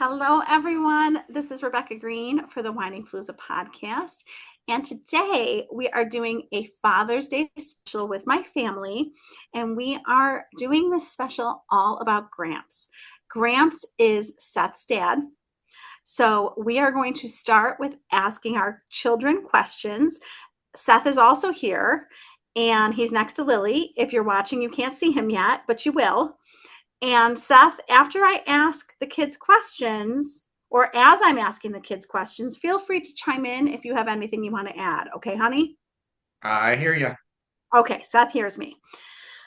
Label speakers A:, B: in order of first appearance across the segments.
A: Hello, everyone. This is Rebecca Greene for the Whinypaluza podcast. And today we are doing a Father's Day special with my family. And we are doing this special all about Gramps. Gramps is Seth's dad. So we are going to start with asking our children questions. Seth is also here and he's next to Lillie. If you're watching, you can't see him yet, but you will. And Seth, after I ask the kids questions, or as I'm asking the kids questions, feel free to chime in if you have anything you want to add. Okay, honey?
B: I hear you.
A: Okay, Seth hears me.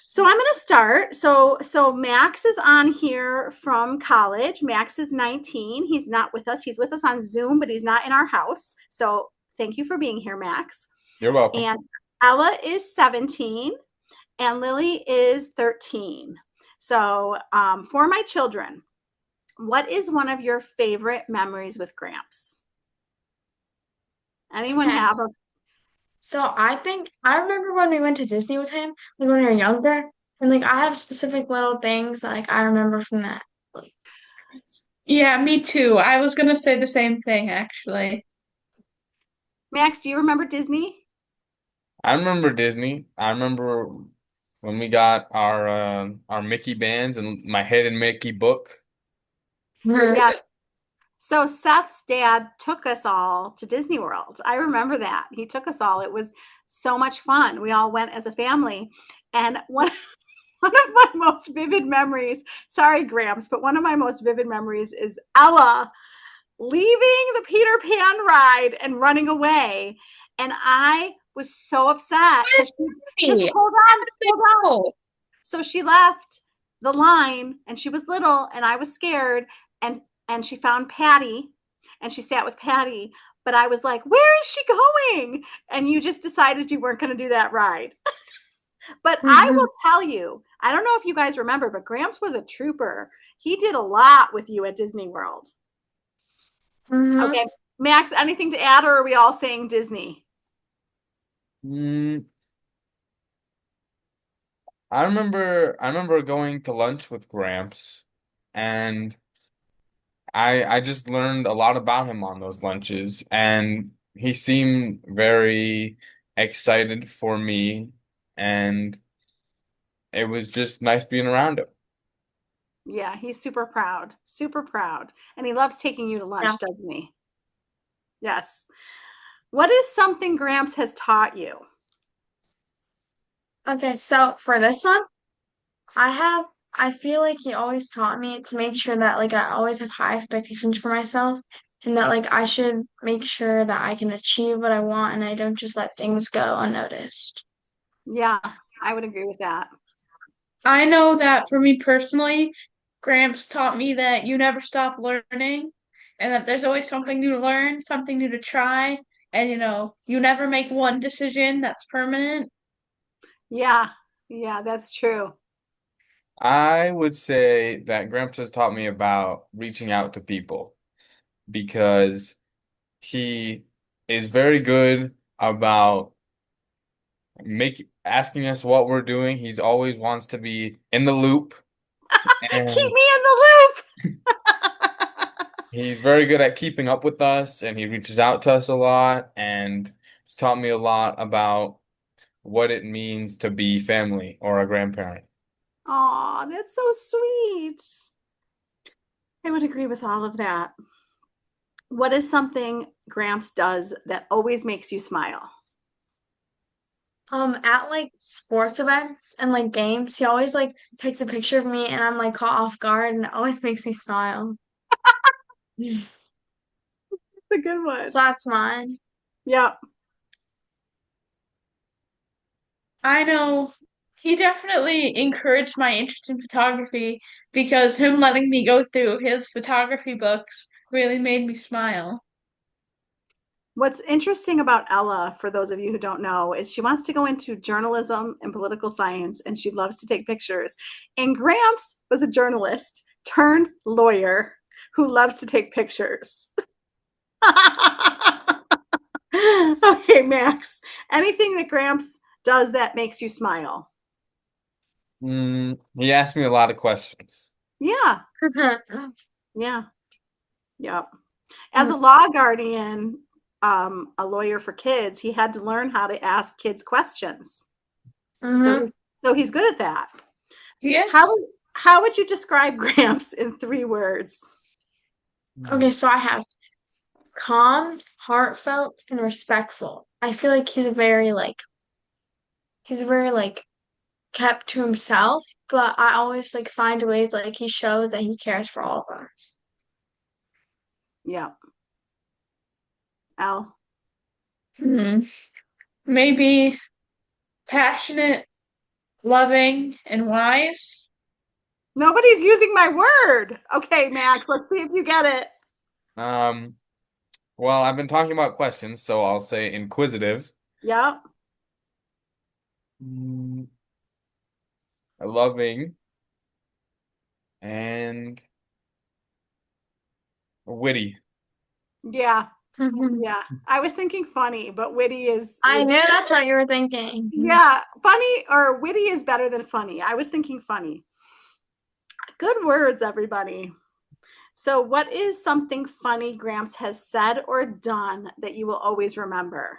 A: So I'm going to start. So Max is on here from college. Max is 19. He's not with us. He's with us on Zoom, but he's not in our house. So thank you for being here, Max.
B: You're welcome.
A: And Ella is 17 and Lillie is 13. So, for my children, what is one of your favorite memories with Gramps? Anyone
C: Okay.
A: have a
C: So I think I remember when we went to Disney with him, like when we were younger, and like I have specific little things like I remember from that. Like,
D: Yeah, me too. I was gonna say the same thing, actually.
A: Max? Do you remember Disney?
B: I remember Disney. I remember when we got our Mickey bands and my Head and Mickey book.
A: Yeah. So Seth's dad took us all to Disney World. I remember that. He took us all. It was so much fun. We all went as a family. And one of my most vivid memories, sorry, Gramps, but one of my most vivid memories is Ella leaving the Peter Pan ride and running away. And I was so upset because just
D: Squishy!
A: hold on.
D: Oh,
A: So she left the line and she was little and I was scared and she found Patty and she sat with Patty. But I was like, where is she going? And you just decided you weren't going to do that ride. But I
C: Mhm.
A: will tell you, I don't know if you guys remember, but Gramps was a trooper. He did a lot with you at Disney World.
C: Mhm.
A: Okay, Max, anything to add, or are we all saying Disney?
B: Mm, I remember going to lunch with Gramps, and I just learned a lot about him on those lunches, and he seemed very excited for me, and it was just nice being around him.
A: Yeah, he's super proud. And he loves taking you to
C: Yeah.
A: lunch, doesn't he? Yes. What is something Gramps has taught you?
C: Okay, so for this one, I feel like he always taught me to make sure that like I always have high expectations for myself and that like I should make sure that I can achieve what I want and I don't just let things go unnoticed.
A: Yeah, I would agree with that.
D: I know that for me personally, Gramps taught me that you never stop learning and that there's always something new to learn, something new to try, and you never make one decision that's permanent.
A: Yeah, yeah, that's true.
B: I would say that Gramps has taught me about reaching out to people because he is very good about make asking us what we're doing. He's always wants to be in the loop,
A: Keep
B: and
A: me in the loop.
B: he's very good at keeping up with us, and he reaches out to us a lot, and he's taught me a lot about what it means to be family or a grandparent.
A: Aw, that's so sweet. I would agree with all of that. What is something Gramps does that always makes you smile?
C: At like sports events and like games, he always like takes a picture of me and I'm like caught off guard and it always makes me smile.
A: That's a good one.
C: So that's mine.
A: Yeah.
D: I know he definitely encouraged my interest in photography because him letting me go through his photography books really made me smile.
A: What's interesting about Ella, for those of you who don't know, is she wants to go into journalism and political science, and she loves to take pictures. And Gramps was a journalist turned lawyer who loves to take pictures. Okay, Max. Anything that Gramps does that makes you smile?
B: He asked me a lot of questions.
A: Yeah, yeah. Yep. As a
C: Mhm.
A: law guardian, a lawyer for kids, he had to learn how to ask kids questions. So
C: Mhm.
A: he's so he's good at that. How
D: Yes.
A: how would you describe Gramps in 3 words?
C: Okay, so I have calm, heartfelt, and respectful. I feel like he's very like kept to himself, but I always like find ways like he shows that he cares for all of us.
A: Yeah. Al.
D: Hmm. Maybe passionate, loving, and wise.
A: Nobody's using my word. Okay, Max, let's see if you get it.
B: Um, well, I've been talking about questions, so I'll say inquisitive,
A: Yep.
B: mm, loving, and witty.
A: Yeah.
C: Mhm.
A: Yeah. I was thinking funny, but witty
C: I
A: is
C: knew that's what you were thinking.
A: yeah, funny or witty is better than funny. I was thinking funny. Good words, everybody. So, what is something funny Gramps has said or done that you will always remember?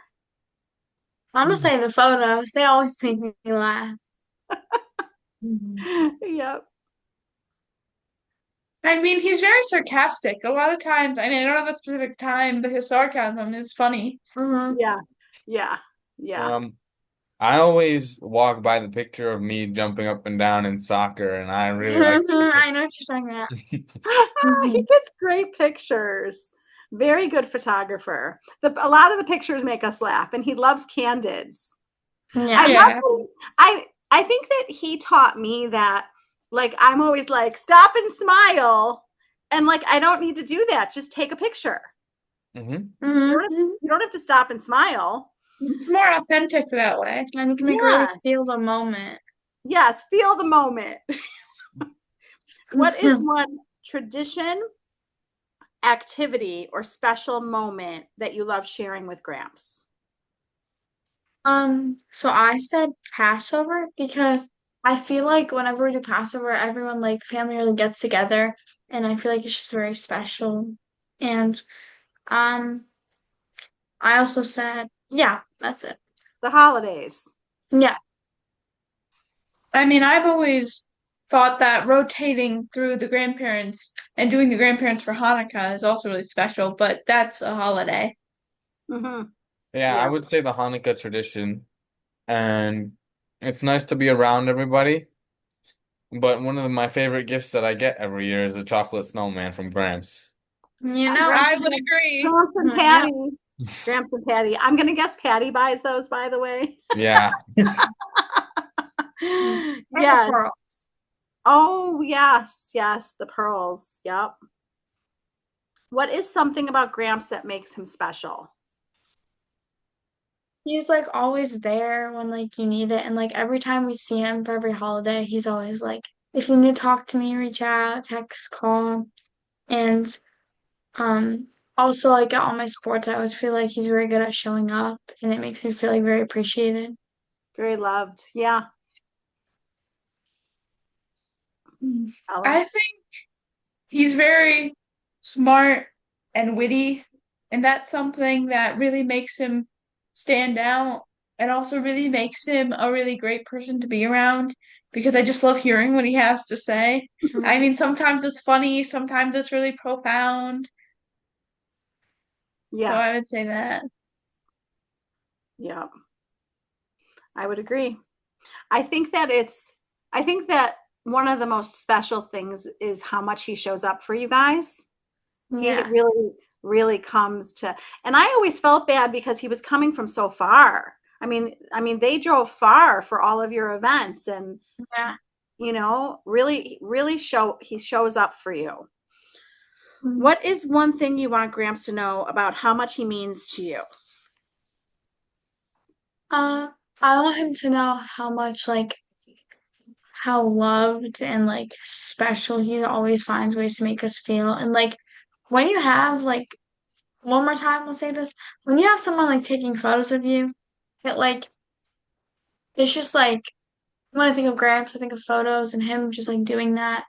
C: I'm gonna say the photos. They always make me laugh. Mhm.
A: Yep.
D: I mean, he's very sarcastic. A lot of times, I mean, I don't have a specific time, but his sarcasm is funny.
C: Mhm.
A: Yeah. Yeah. Yeah.
B: Um, I always walk by the picture of me jumping up and down in soccer, and I really like
C: I know what you're talking about.
A: He
C: Mhm.
A: gets great pictures. Very good photographer. A lot of the pictures make us laugh, and he loves candids. I
C: Yeah.
A: love
D: Yeah.
A: I think that he taught me that like I'm always like stop and smile, and like I don't need to do that. Just take a picture.
B: hmm
C: Mhm.
A: You don't have to stop and smile.
D: It's more authentic that way.
C: And you can make really
A: Yeah.
C: feel the moment.
A: Yes. Feel the moment. What is
C: Mhm.
A: one tradition, activity, or special moment that you love sharing with Gramps?
C: So I said Passover because I feel like whenever we do Passover, everyone like family really gets together, and I feel like it's just very special. And um, I also said, yeah, that's it.
A: The holidays.
C: Yeah.
D: I mean, I've always thought that rotating through the grandparents and doing the grandparents for Hanukkah is also really special, but that's a holiday.
A: Mm-hmm.
B: Yeah, I
A: Yeah.
B: would say the Hanukkah tradition, and it's nice to be around everybody. But one of my favorite gifts that I get every year is a chocolate snowman from Gramps.
C: You know,
A: Gramps
D: I would
A: and,
D: agree.
A: Gramps and
C: yeah.
A: Patty. Gramps and Patty. I'm gonna guess Patty buys those, by the way.
B: Yeah.
C: And the
A: Yes.
C: pearl.
A: Oh, yes, yes, the pearls. Yep. What is something about Gramps that makes him special?
C: He's like always there when like you need it, and like every time we see him for every holiday, he's always like, if you need to talk to me, reach out, text, call, and Um, also like at all my sports, I always feel like he's very good at showing up and it makes me feel like very appreciated.
A: Very loved. Yeah.
D: Hmm.
A: Ella.
D: I think he's very smart and witty, and that's something that really makes him stand out and also really makes him a really great person to be around because I just love hearing what he has to say. I mean, sometimes it's funny, sometimes it's really profound. So
A: Yeah.
D: I would say that.
A: Yeah. I would agree. I think that it's, I think that one of the most special things is how much he shows up for you guys. He
C: Yeah.
A: really, really comes to, and I always felt bad because he was coming from so far. They drove far for all of your events, and
C: Yeah.
A: really, really he shows up for you.
C: Mm.
A: What is one thing you want Gramps to know about how much he means to you?
C: Uh, I want him to know how much like how loved and like special he always finds ways to make us feel. And like when you have like one more time, I'll say this, when you have someone like taking photos of you, it like it's just like when I think of Gramps, I think of photos and him just like doing that.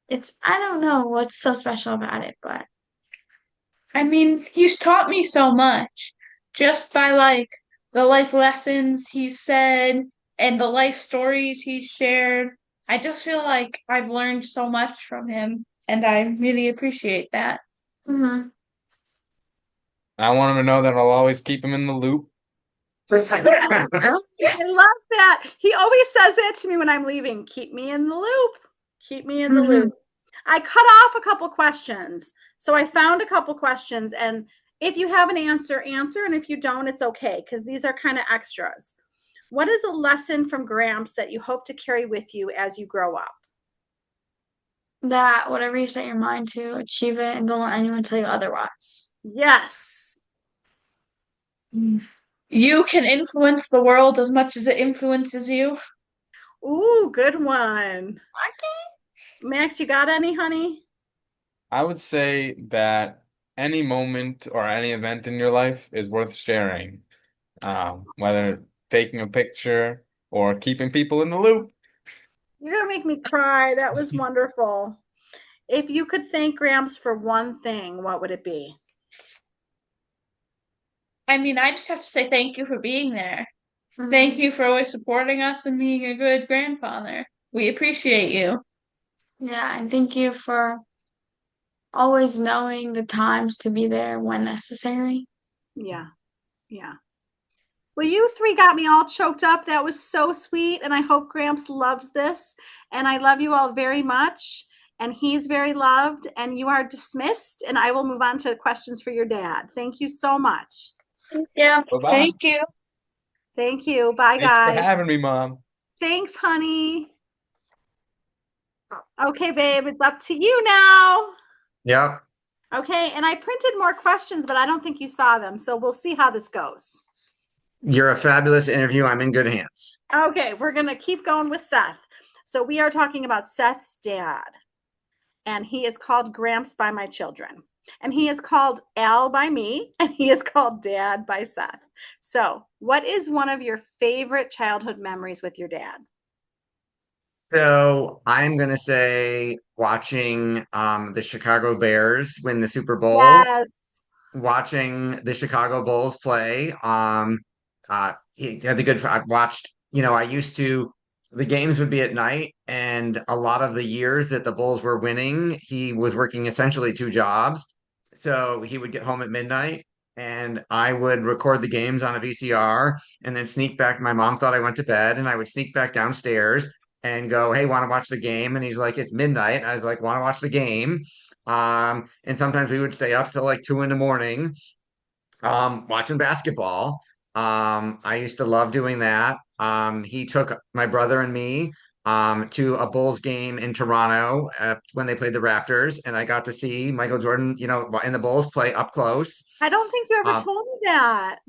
C: It's I don't know what's so special about it, but
D: I mean, he's taught me so much just by like the life lessons he's said and the life stories he's shared. I just feel like I've learned so much from him, and I really appreciate that.
C: Hmm.
B: I want him to know that I'll always keep him in the loop.
A: I love that. He always says that to me when I'm leaving. Keep me in the loop. Keep me in the loop. I cut off a couple questions. So I found a couple questions. And if you have an answer, answer. And if you don't, it's okay, because these are kind of extras. What is a lesson from Gramps that you hope to carry with you as you grow up?
C: That whatever you set your mind to, achieve it and don't let anyone tell you otherwise.
A: Yes.
D: You can influence the world as much as it influences you.
A: Ooh, good one. Max, you got any, honey?
B: I would say that any moment or any event in your life is worth sharing, whether taking a picture or keeping people in the loop.
A: You're going to make me cry. That was wonderful. If you could thank Gramps for one thing, what would it be?
D: I mean, I just have to say thank you for being there.
C: Mhm.
D: Thank you for always supporting us and being a good grandfather. We appreciate you.
C: Yeah, and thank you for always knowing the times to be there when necessary.
A: Yeah. Yeah. Well, you three got me all choked up. That was so sweet. And I hope Gramps loves this. And I love you all very much. And he's very loved. And you are dismissed. And I will move on to questions for your dad. Thank you so much.
C: Yeah.
B: Bye-bye.
D: Thank you.
A: Thank you. Bye,
B: Thanks for
A: guys.
B: having me, Mom.
A: Thanks, honey. Okay, babe, it's up to you now.
E: Yep.
A: Okay, and I printed more questions, but I don't think you saw them. So we'll see how this goes.
E: You're a fabulous interview. I'm in good hands.
A: Okay, we're going to keep going with Seth. So we are talking about Seth's dad, and he is called Gramps by my children, and he is called Al by me, and he is called Dad by Seth. So, what is one of your favorite childhood memories with your dad?
E: So I'm gonna say watching the Chicago Bears win the Super Bowl,
A: Yes.
E: watching the Chicago Bulls play. He had the good. I watched. I used to. The games would be at night, and a lot of the years that the Bulls were winning, he was working essentially two jobs. So he would get home at midnight, and I would record the games on a VCR, and then sneak back. My mom thought I went to bed, and I would sneak back downstairs and go, "Hey, want to watch the game?" And he's like, "It's midnight." I was like, "Want to watch the game?" And sometimes we would stay up till like 2 in the morning, watching basketball. I used to love doing that. He took my brother and me, to a Bulls game in Toronto, when they played the Raptors, and I got to see Michael Jordan, and the Bulls play up close.
A: I don't think you ever
E: Um,
A: told me that.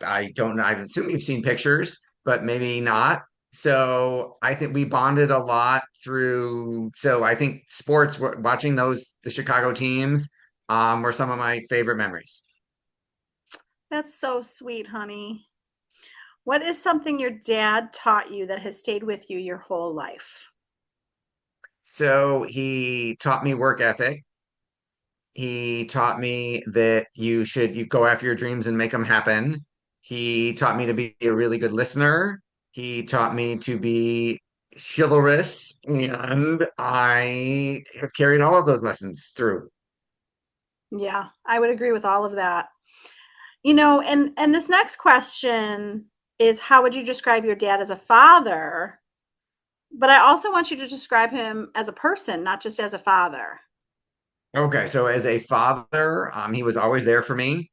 E: I don't know. I assume you've seen pictures, but maybe not. So I think we bonded a lot through. So I think sports, watching the Chicago teams, were some of my favorite memories.
A: That's so sweet, honey. What is something your dad taught you that has stayed with you your whole life?
E: So he taught me work ethic. He taught me that you go after your dreams and make them happen. He taught me to be a really good listener. He taught me to be chivalrous, and I have carried all of those lessons through.
A: Yeah, I would agree with all of that. And this next question is, how would you describe your dad as a father? But I also want you to describe him as a person, not just as a father.
E: Okay, so as a father, he was always there for me.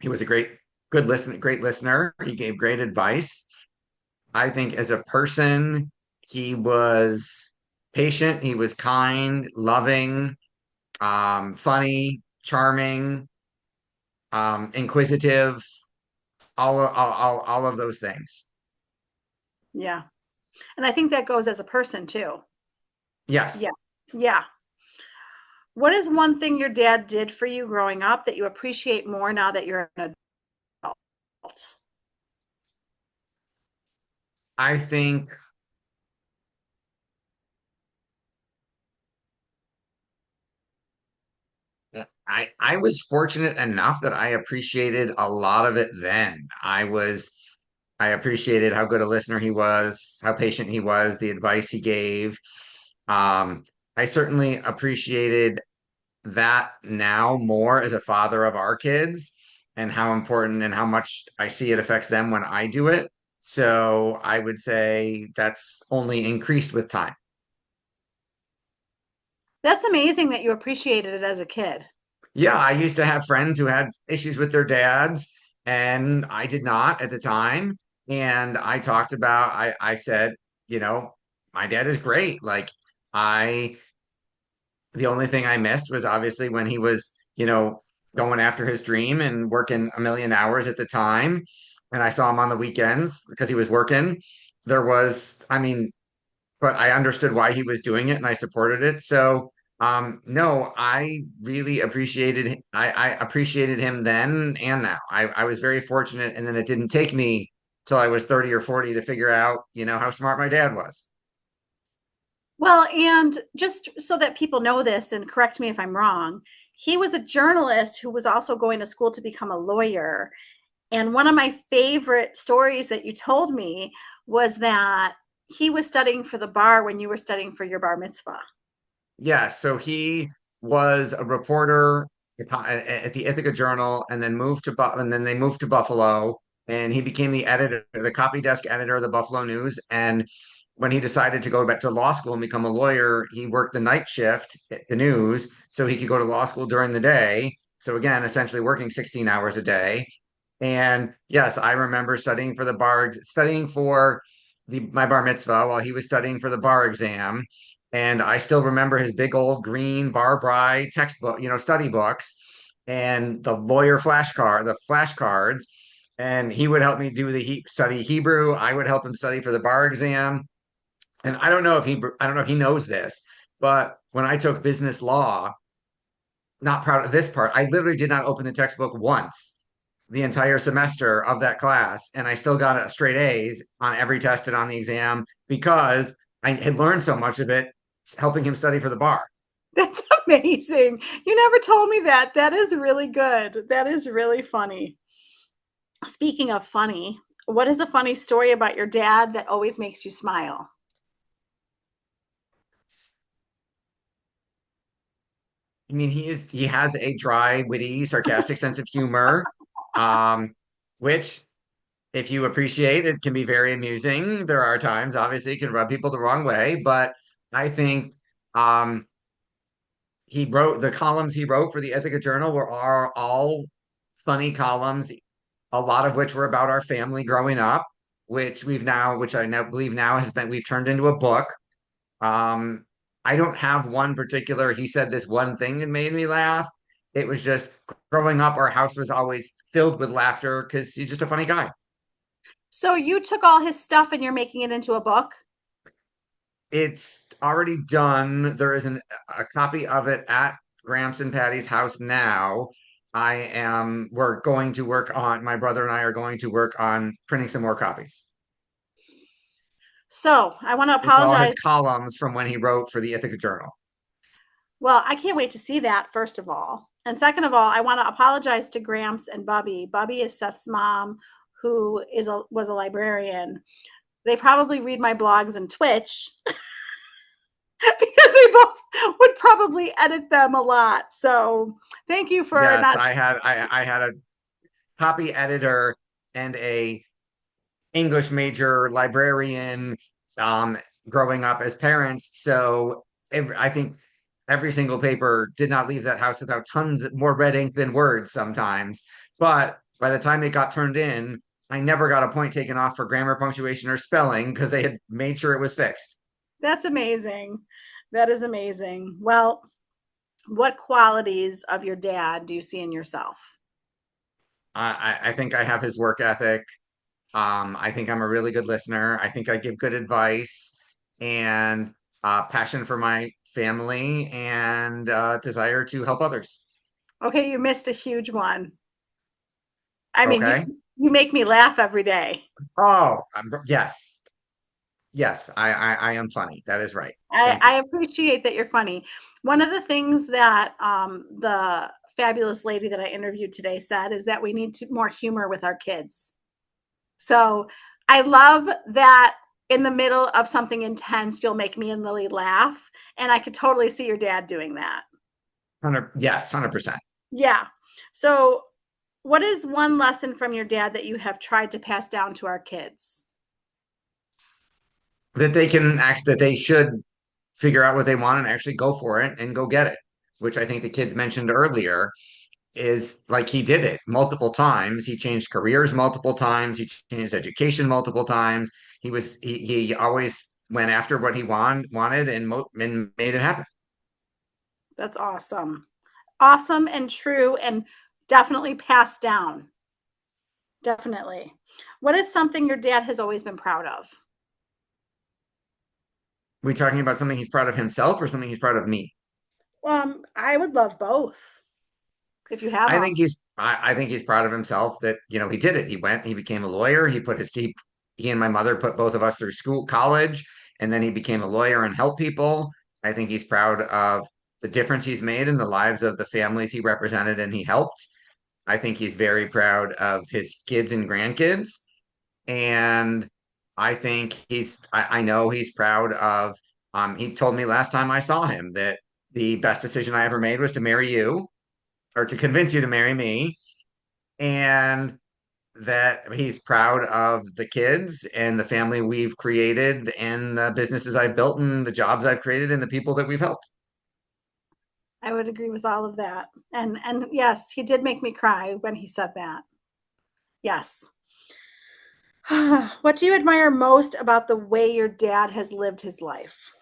E: He was a great listener. He gave great advice. I think as a person, he was patient, he was kind, loving, funny, charming, inquisitive, all of those things.
A: Yeah. And I think that goes as a person too.
E: Yes.
A: Yeah. Yeah. What is one thing your dad did for you growing up that you appreciate more now that you're an adult?
E: I think I was fortunate enough that I appreciated a lot of it then. I appreciated how good a listener he was, how patient he was, the advice he gave. Um, I certainly appreciated that now more as a father of our kids and how important and how much I see it affects them when I do it. So I would say that's only increased with time.
A: That's amazing that you appreciated it as a kid.
E: Yeah, I used to have friends who had issues with their dads, and I did not at the time. And I said, you know, my dad is great. I, the only thing I missed was obviously when he was, going after his dream and working a million hours at the time. And I saw him on the weekends because he was working. I mean, but I understood why he was doing it and I supported it. So, no, I really I appreciated him then and now. I was very fortunate, and then it didn't take me till I was 30 or 40 to figure out, how smart my dad was.
A: Well, and just so that people know this, and correct me if I'm wrong, he was a journalist who was also going to school to become a lawyer. And one of my favorite stories that you told me was that he was studying for the bar when you were studying for your bar mitzvah.
E: Yeah, so he was a reporter at the Ithaca Journal, and then and then they moved to Buffalo, and he became the copy desk editor of the Buffalo News. And when he decided to go back to law school and become a lawyer, he worked the night shift at the news so he could go to law school during the day. So again, essentially working 16 hours a day. And yes, I remember studying for the my bar mitzvah while he was studying for the bar exam. And I still remember his big old green bar Bry textbook, study books, and the flashcards. And he would help me study Hebrew. I would help him study for the bar exam. And I don't know if he knows this, but when I took business law, not proud of this part, I literally did not open the textbook once the entire semester of that class, and I still got a straight A's on every test and on the exam because I had learned so much of it helping him study for the bar.
A: That's amazing. You never told me that. That is really good. That is really funny. Speaking of funny, what is a funny story about your dad that always makes you smile?
E: I mean, he has a dry, witty, sarcastic sense of humor, um, which if you appreciate it can be very amusing. There are times, obviously, it can rub people the wrong way, but I think um, the columns he wrote for the Ithaca Journal are all funny columns, a lot of which were about our family growing up, which I now believe now we've turned into a book. Um, I don't have one particular, he said this one thing that made me laugh. It was just growing up, our house was always filled with laughter because he's just a funny guy.
A: So you took all his stuff and you're making it into a book?
E: It's already done. There is a copy of it at Gramps and Patty's house now. My brother and I are going to work on printing some more copies.
A: So I want to
E: It's all his
A: apologize.
E: columns from when he wrote for the Ithaca Journal.
A: Well, I can't wait to see that, first of all. And second of all, I want to apologize to Gramps and Bubby. Bubby is Seth's mom, who was a librarian. They probably read my blogs and Twitch because they both would probably edit them a lot. So thank you for
E: Yes,
A: not.
E: I had a copy editor and a English major librarian um, growing up as parents. So I think every single paper did not leave that house without tons more red ink than words sometimes. But by the time it got turned in, I never got a point taken off for grammar, punctuation, or spelling because they had made sure it was fixed.
A: That's amazing. That is amazing. Well, what qualities of your dad do you see in yourself?
E: I think I have his work ethic. I think I'm a really good listener. I think I give good advice and passion for my family and desire to help others.
A: Okay, you missed a huge one. I mean,
E: Okay.
A: you make me laugh every day.
E: Oh, yes. Yes, I am funny. That is right.
A: I,
E: Thank you.
A: I appreciate that you're funny. One of the things that the fabulous lady that I interviewed today said, is that we need more humor with our kids. So I love that in the middle of something intense, you'll make me and Lillie laugh. And I could totally see your dad doing that.
E: 100%.
A: Yeah. So what is one lesson from your dad that you have tried to pass down to our kids?
E: That they should figure out what they want and actually go for it and go get it, which I think the kids mentioned earlier is like he did it multiple times. He changed careers multiple times. He changed education multiple times. He always went after what he wanted and made it happen.
A: That's awesome. Awesome and true and definitely passed down. Definitely. What is something your dad has always been proud of?
E: We talking about something he's proud of himself or something he's proud of me?
A: I would love both if you have them.
E: I think he's proud of himself that, he did it. He became a lawyer. He and my mother put both of us through college, and then he became a lawyer and helped people. I think he's proud of the difference he's made in the lives of the families he represented and he helped. I think he's very proud of his kids and grandkids. And I know he's proud of, he told me last time I saw him that the best decision I ever made was to marry you or to convince you to marry me. And that he's proud of the kids and the family we've created and the businesses I've built and the jobs I've created and the people that we've helped.
A: I would agree with all of that. And yes, he did make me cry when he said that. Yes. What do you admire most about the way your dad has lived his life?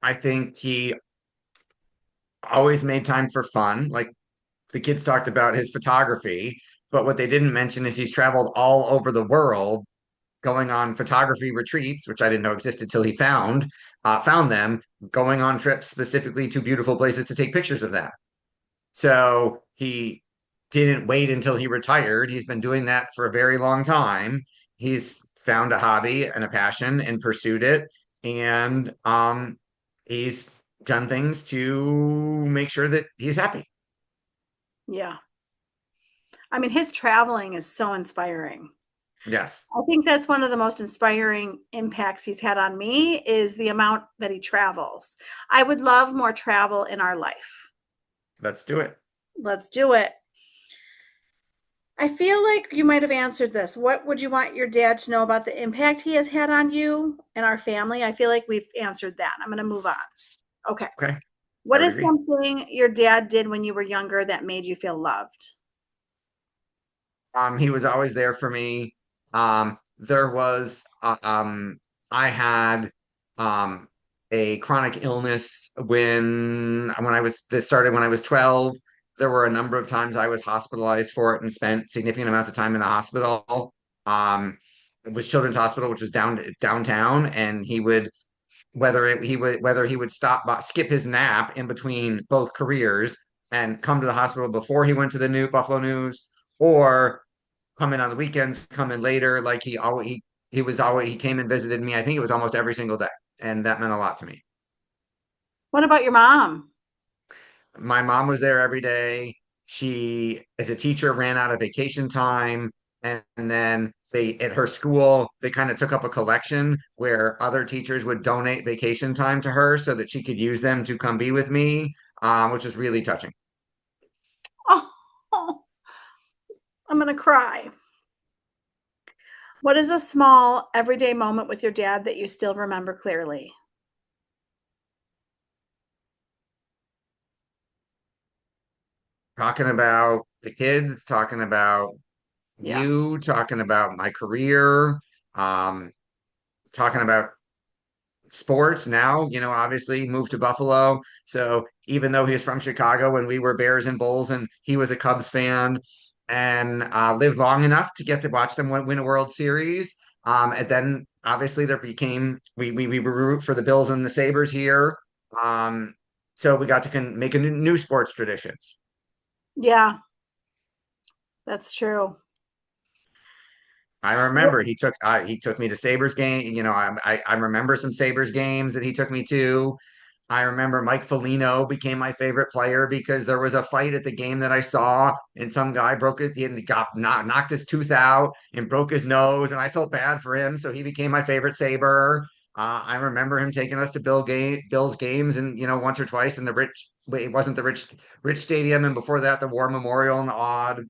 E: I think he always made time for fun. Like the kids talked about his photography, but what they didn't mention is he's traveled all over the world going on photography retreats, which I didn't know existed till he found them, going on trips specifically to beautiful places to take pictures of them. So he didn't wait until he retired. He's been doing that for a very long time. He's found a hobby and a passion and pursued it. And he's done things to make sure that he's happy.
A: Yeah. I mean, his traveling is so inspiring.
E: Yes.
A: I think that's one of the most inspiring impacts he's had on me is the amount that he travels. I would love more travel in our life.
E: Let's do it.
A: Let's do it. I feel like you might have answered this. What would you want your dad to know about the impact he has had on you and our family? I feel like we've answered that. I'm going to move on. Okay.
E: Okay.
A: What is something your dad did when you were younger that made you feel loved?
E: He was always there for me. There was I had um a chronic illness when I was that started when I was 12. There were a number of times I was hospitalized for it and spent significant amounts of time in the hospital. It was Children's Hospital, which was downtown, and whether he would skip his nap in between both careers and come to the hospital before he went to the new Buffalo News or come in on the weekends, come in later. Like he came and visited me. I think it was almost every single day, and that meant a lot to me.
A: What about your mom?
E: My mom was there every day. She, as a teacher, ran out of vacation time, and then they at her school they kind of took up a collection where other teachers would donate vacation time to her so that she could use them to come be with me, which is really touching.
A: Oh, I'm going to cry. What is a small everyday moment with your dad that you still remember clearly?
E: Talking about the kids, talking about
A: Yeah.
E: you, talking about my career, um, talking about sports now, obviously moved to Buffalo. So even though he's from Chicago and we were Bears and Bulls and he was a Cubs fan and lived long enough to get to watch them win a World Series. And then obviously there became, we root for the Bills and the Sabres here. So we got to make a new sports traditions.
A: Yeah, that's true.
E: I remember he took me to Sabres game. I remember some Sabres games that he took me to. I remember Mike Foligno became my favorite player because there was a fight at the game that I saw, and some guy broke it and knocked his tooth out and broke his nose, and I felt bad for him, so he became my favorite Saber. I remember him taking us to Bill's games, and once or twice in the Rich. Wait, it wasn't the Rich Stadium, and before that, the War Memorial and the Odd.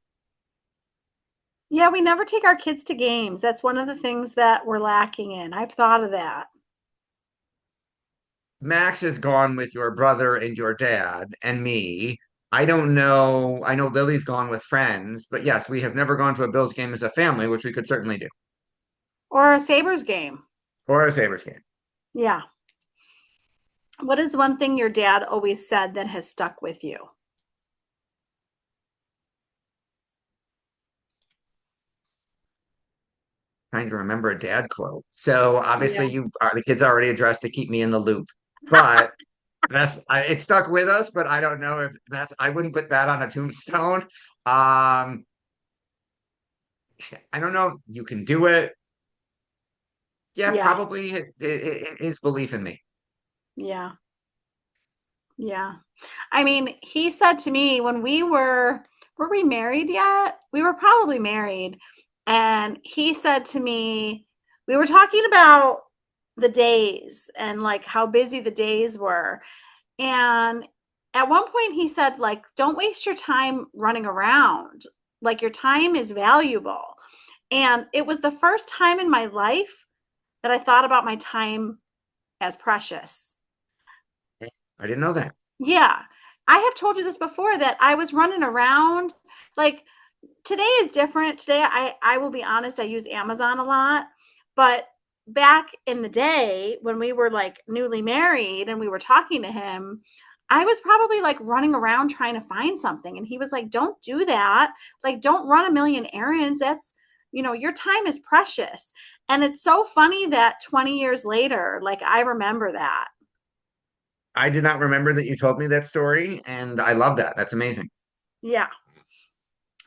A: Yeah, we never take our kids to games. That's one of the things that we're lacking in. I've thought of that.
E: Max has gone with your brother and your dad and me. I don't know. I know Lily's gone with friends, but yes, we have never gone to a Bills game as a family, which we could certainly do,
A: Or a Sabres game.
E: or a Sabres game.
A: Yeah. What is one thing your dad always said that has stuck with you?
E: Trying to remember a dad quote. So
A: Yeah.
E: obviously, the kids already addressed to keep me in the loop, but it stuck with us. But I don't know if that's. I wouldn't put that on a tombstone. I don't know if you can do it. Yeah,
A: Yeah.
E: probably his belief in me.
A: Yeah. Yeah. I mean, he said to me when were we married yet? We were probably married. And he said to me, we were talking about the days and like how busy the days were. And at one point he said, like, don't waste your time running around. Like your time is valuable. And it was the first time in my life that I thought about my time as precious.
E: I didn't know that.
A: Yeah. I have told you this before that I was running around. Like today is different. Today I will be honest, I use Amazon a lot, but back in the day when we were like newly married and we were talking to him, I was probably like running around trying to find something, and he was like, "Don't do that. Like don't run a million errands. That's, your time is precious." And it's so funny that 20 years later, like I remember that.
E: I did not remember that you told me that story, and I love that. That's amazing.
A: Yeah.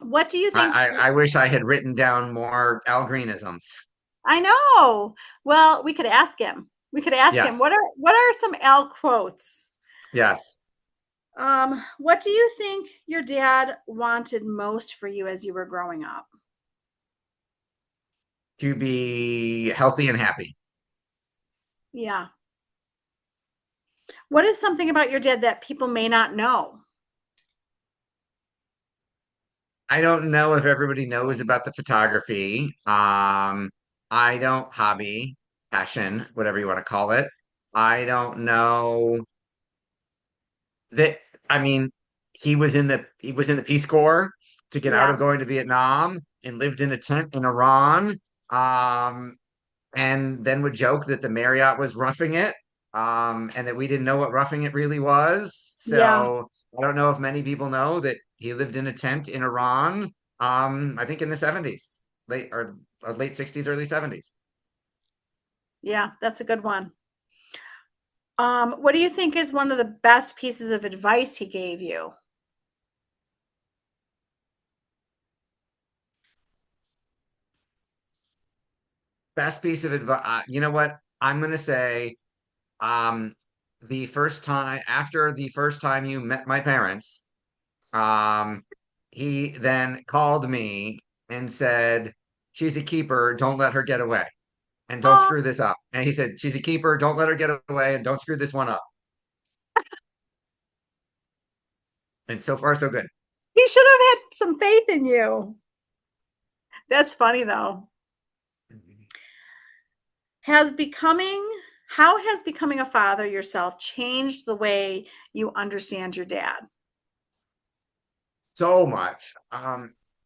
A: What do you think?
E: I wish I had written down more Al Greenisms.
A: I know. Well, we could ask him. We could ask him.
E: Yes,
A: What are some L quotes?
E: yes.
A: What do you think your dad wanted most for you as you were growing up?
E: To be healthy and happy.
A: Yeah. What is something about your dad that people may not know?
E: I don't know if everybody knows about the photography. I don't hobby, passion, whatever you want to call it. I don't know that. I mean, he was in the Peace Corps to get out
A: Yeah.
E: of going to Vietnam and lived in a tent in Iran. Um, and then would joke that the Marriott was roughing it, and that we didn't know what roughing it really was.
A: Yeah.
E: So I don't know if many people know that he lived in a tent in Iran. I think in the 70s, or late 60s, early 70s.
A: Yeah, that's a good one. What do you think is one of the best pieces of advice he gave you?
E: Best piece of advice. You know what? I'm gonna say, um, the first time you met my parents, Um, he then called me and said, "She's a keeper. Don't let her get away, and don't
A: Oh,
E: screw this up." And he said, "She's a keeper. Don't let her get away, and don't screw this one up." And so far, so good.
A: he should have had some faith in you. That's funny though. Has becoming How has becoming a father yourself changed the way you understand your dad?
E: So much.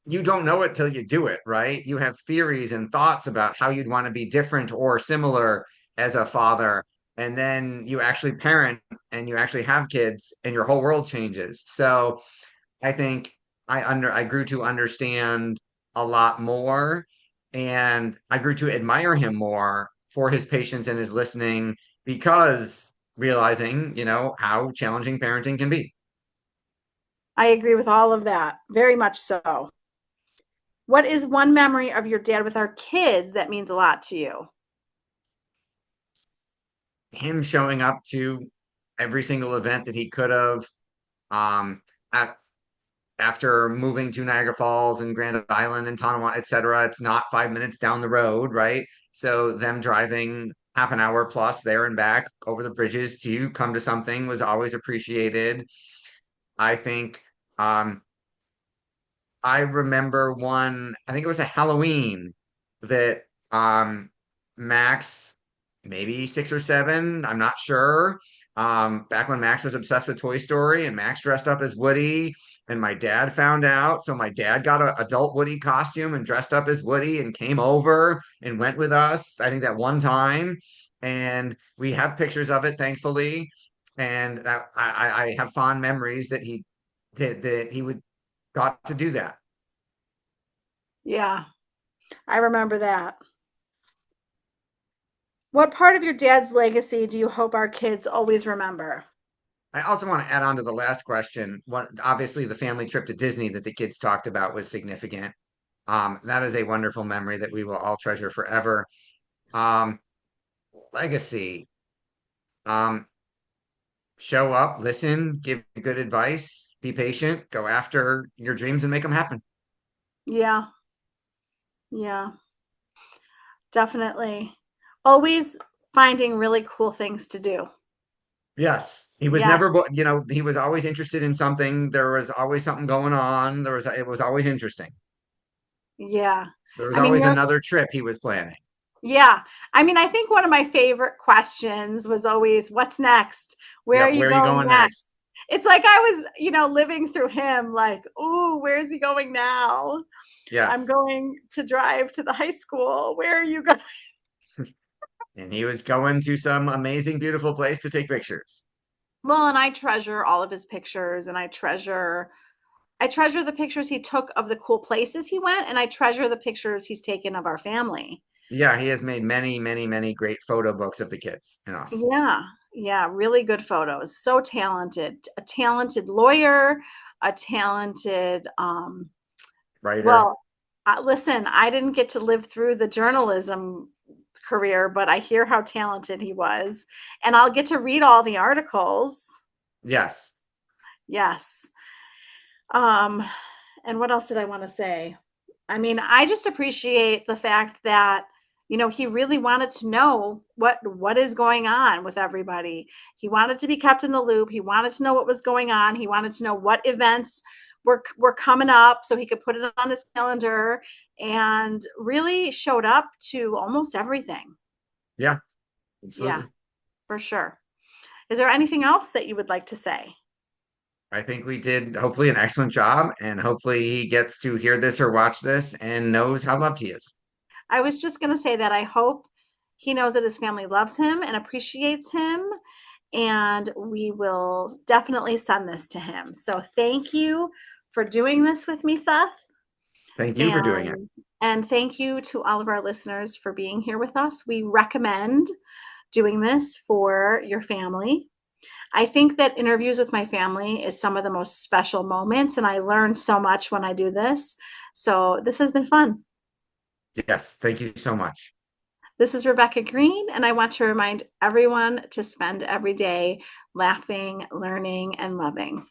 E: You don't know it till you do it, right? You have theories and thoughts about how you'd want to be different or similar as a father, and then you actually parent and you actually have kids, and your whole world changes. So I think I grew to understand a lot more, and I grew to admire him more for his patience and his listening, because realizing, how challenging parenting can be.
A: I agree with all of that. Very much so. What is one memory of your dad with our kids that means a lot to you?
E: Him showing up to every single event that he could have. Um, at, After moving to Niagara Falls and Grand Island and Tonawanda, etc., it's not 5 minutes down the road, right? So them driving half an hour plus there and back over the bridges to come to something was always appreciated. I think um, I remember one, I think it was a Halloween that Max, maybe 6 or 7, I'm not sure. Back when Max was obsessed with Toy Story and Max dressed up as Woody, and my dad found out. So my dad got an adult Woody costume and dressed up as Woody and came over and went with us, I think that one time. And we have pictures of it, thankfully. And that I have fond memories that he would got to do that.
A: Yeah, I remember that. What part of your dad's legacy do you hope our kids always remember?
E: I also want to add on to the last question. Obviously, the family trip to Disney that the kids talked about was significant. That is a wonderful memory that we will all treasure forever. Um, Legacy. Um, Show up, listen, give good advice, be patient, go after your dreams and make them happen.
A: Yeah, yeah, definitely. Always finding really cool things to do.
E: Yes, he was
A: Yeah,
E: never, he was always interested in something. There was always something going on. It was always interesting.
A: yeah.
E: There was
A: I mean,
E: always
A: you're,
E: another trip he was planning.
A: yeah. I mean, I think one of my favorite questions was always, what's next? Where are
E: Yep,
A: you
E: where are you
A: going
E: going
A: next?
E: next?
A: It's like I was, living through him, like, ooh, where's he going now? I'm
E: Yes.
A: going to drive to the high school. Where are you going?
E: And he was going to some amazing, beautiful place to take pictures.
A: Well, and I treasure all of his pictures, and I treasure the pictures he took of the cool places he went, and I treasure the pictures he's taken of our family.
E: Yeah, he has made many, many, many great photo books of the kids and us.
A: Yeah, yeah, really good photos. So talented. A talented lawyer, a talented
E: Writer.
A: well, listen, I didn't get to live through the journalism career, but I hear how talented he was, and I'll get to read all the articles.
E: Yes.
A: Yes. Um, and what else did I want to say? I mean, I just appreciate the fact that he really wanted to know what is going on with everybody. He wanted to be kept in the loop. He wanted to know what was going on. He wanted to know what events were coming up so he could put it on his calendar, and really showed up to almost everything.
E: Yeah,
A: Yeah,
E: absolutely.
A: for sure. Is there anything else that you would like to say?
E: I think we did hopefully an excellent job, and hopefully he gets to hear this or watch this and knows how loved he is.
A: I was just going to say that I hope he knows that his family loves him and appreciates him. And we will definitely send this to him. So thank you for doing this with me, Seth.
E: Thank you for doing it.
A: And thank you to all of our listeners for being here with us. We recommend doing this for your family. I think that interviews with my family is some of the most special moments, and I learned so much when I do this. So this has been fun.
E: Yes, thank you so much.
A: This is Rebecca Greene, and I want to remind everyone to spend every day laughing, learning, and loving.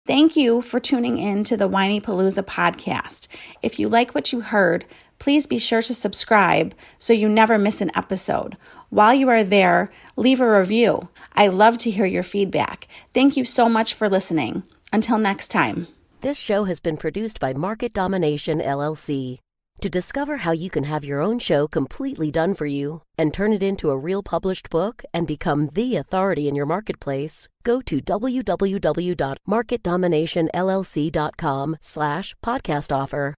A: Thank you for tuning in to the Whinypaluza podcast. If you like what you heard, please be sure to subscribe so you never miss an episode. While you are there, leave a review. I love to hear your feedback. Thank you so much for listening. Until next time.
F: This show has been produced by Market Domination, LLC. To discover how you can have your own show completely done for you and turn it into a real published book and become the authority in your marketplace, go to www.marketdominationllc.com/podcast offer.